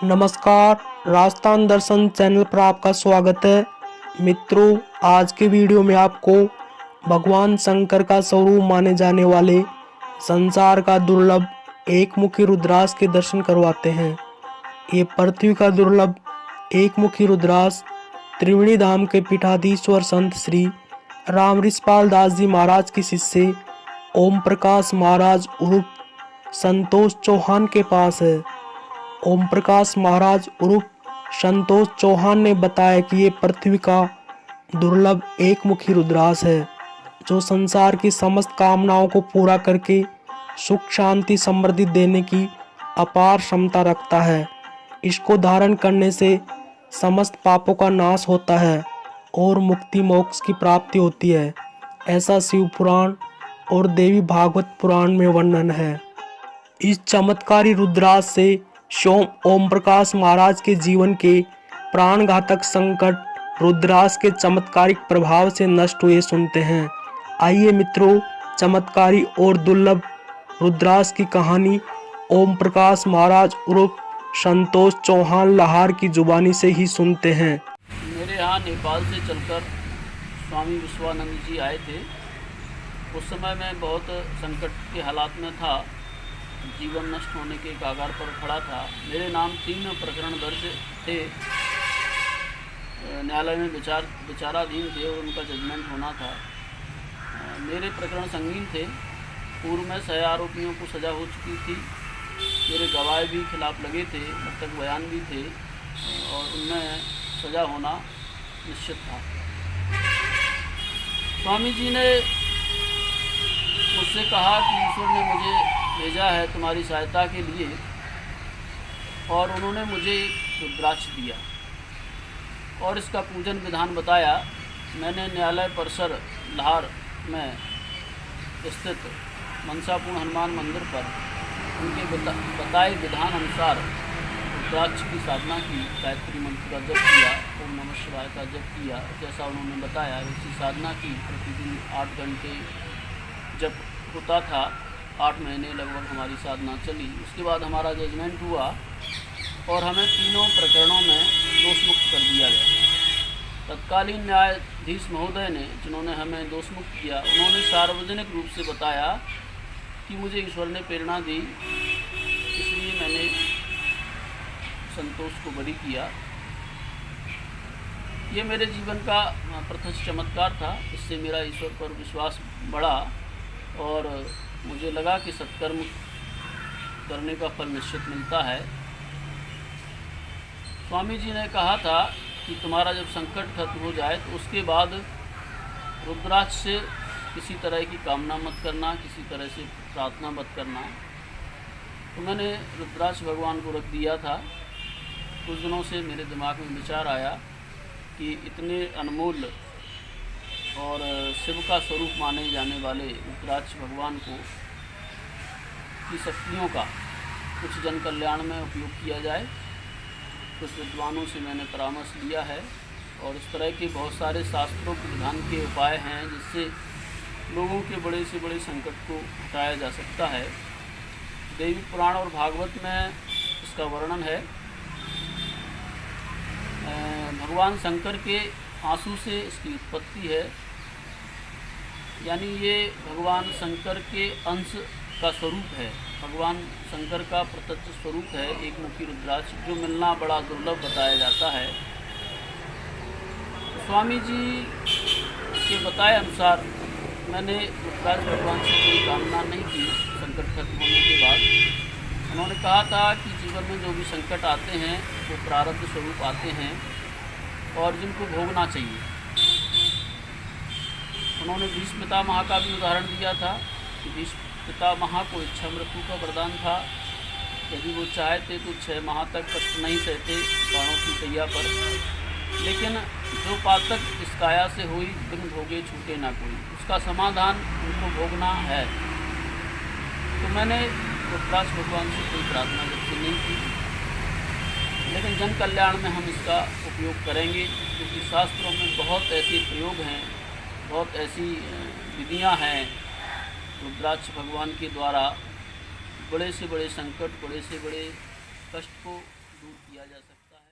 नमस्कार, राजस्थान दर्शन चैनल पर आपका स्वागत है। मित्रों, आज के वीडियो में आपको भगवान शंकर का स्वरूप माने जाने वाले संसार का दुर्लभ एकमुखी रुद्राक्ष के दर्शन करवाते हैं। ये पृथ्वी का दुर्लभ एकमुखी रुद्राक्ष त्रिवेणी धाम के पीठाधीश्वर संत श्री राम ऋषिपाल दास जी महाराज के शिष्य ओम प्रकाश महाराज उर्फ संतोष चौहान के पास है। ओम प्रकाश महाराज उर्फ संतोष चौहान ने बताया कि ये पृथ्वी का दुर्लभ एकमुखी रुद्राक्ष है, जो संसार की समस्त कामनाओं को पूरा करके सुख शांति समृद्धि देने की अपार क्षमता रखता है। इसको धारण करने से समस्त पापों का नाश होता है और मुक्ति मोक्ष की प्राप्ति होती है। ऐसा शिव पुराण और देवी भागवत पुराण में वर्णन है। इस चमत्कारी रुद्राक्ष से ओम प्रकाश महाराज के जीवन के प्राणघातक संकट रुद्राक्ष के चमत्कारिक प्रभाव से नष्ट हुए सुनते हैं। आइए मित्रों, चमत्कारी और दुर्लभ रुद्राक्ष की कहानी ओम प्रकाश महाराज उर्फ संतोष चौहान लाहार की जुबानी से ही सुनते हैं। मेरे यहाँ नेपाल से चलकर स्वामी विश्वानंद जी आए थे। उस समय मैं बहुत संकट के हालात में था, जीवन नष्ट होने के कागार पर खड़ा था। मेरे नाम 3 प्रकरण दर्ज थे, न्यायालय में विचाराधीन थे और उनका जजमेंट होना था। मेरे प्रकरण संगीन थे। पूर्व में 6 आरोपियों को सज़ा हो चुकी थी। मेरे गवाह भी खिलाफ लगे थे, अब तक बयान भी थे और उनमें सज़ा होना निश्चित था। स्वामी जी ने मुझसे कहा कि ईश्वर ने मुझे भेजा है तुम्हारी सहायता के लिए, और उन्होंने मुझे एक रुद्राक्ष दिया और इसका पूजन विधान बताया। मैंने न्यायालय परिसर लाहौर में स्थित मनसापूर्ण हनुमान मंदिर पर उनके बताए विधान अनुसार रुद्राक्ष की साधना की, गायत्री मंत्र का जप किया, ओम नमः शिवाय का जप किया। जैसा उन्होंने बताया उसी साधना की। प्रतिदिन 8 घंटे जप होता था। 8 महीने लगभग हमारी साधना चली। उसके बाद हमारा जजमेंट हुआ और हमें तीनों प्रकरणों में दोषमुक्त कर दिया गया। तत्कालीन न्यायाधीश महोदय ने, जिन्होंने हमें दोषमुक्त किया, उन्होंने सार्वजनिक रूप से बताया कि मुझे ईश्वर ने प्रेरणा दी, इसलिए मैंने संतोष को बरी किया। ये मेरे जीवन का प्रत्यक्ष चमत्कार था। इससे मेरा ईश्वर पर विश्वास बढ़ा और मुझे लगा कि सत्कर्म करने का फल निश्चित मिलता है। स्वामी जी ने कहा था कि तुम्हारा जब संकट खत्म हो जाए तो उसके बाद रुद्राक्ष से किसी तरह की कामना मत करना, किसी तरह से प्रार्थना मत करना। तो मैंने रुद्राक्ष भगवान को रख दिया था। कुछ दिनों से मेरे दिमाग में विचार आया कि इतने अनमोल और शिव का स्वरूप माने जाने वाले रुद्राक्ष भगवान को की शक्तियों का कुछ जन कल्याण में उपयोग किया जाए। कुछ विद्वानों से मैंने परामर्श लिया है और इस तरह के बहुत सारे शास्त्रों के विधान के उपाय हैं जिससे लोगों के बड़े से बड़े संकट को हटाया जा सकता है। देवी पुराण और भागवत में इसका वर्णन है। भगवान शंकर के आंसू से इसकी उत्पत्ति है, यानी ये भगवान शंकर के अंश का स्वरूप है। भगवान शंकर का प्रत्यक्ष स्वरूप है एकमुखी रुद्राक्ष, जो मिलना बड़ा दुर्लभ बताया जाता है। स्वामी जी के बताए अनुसार मैंने रुद्राक्ष भगवान से कोई कामना नहीं की। संकट खत्म होने के बाद उन्होंने कहा था कि जीवन में जो भी संकट आते हैं वो प्रारब्ध स्वरूप आते हैं और जिनको भोगना चाहिए। उन्होंने भीष्म पितामह का भी उदाहरण दिया था कि भीष्म पितामह को इच्छा मृत्यु का वरदान था। यदि वो चाहते तो 6 माह तक कष्ट नहीं सहते बाणों की तैया पर, लेकिन जो पातक इस काया से हुई बिन भोगे छूटे ना कोई, उसका समाधान उनको भोगना है। तो मैंने रुद्राक्ष भगवान से कोई प्रार्थना जबकि नहीं की, लेकिन जन कल्याण में हम इसका उपयोग करेंगे, क्योंकि शास्त्रों में बहुत ऐसे प्रयोग हैं, बहुत ऐसी विधियां हैं रुद्राक्ष भगवान के द्वारा बड़े से बड़े संकट, बड़े से बड़े कष्ट को दूर किया जा सकता है।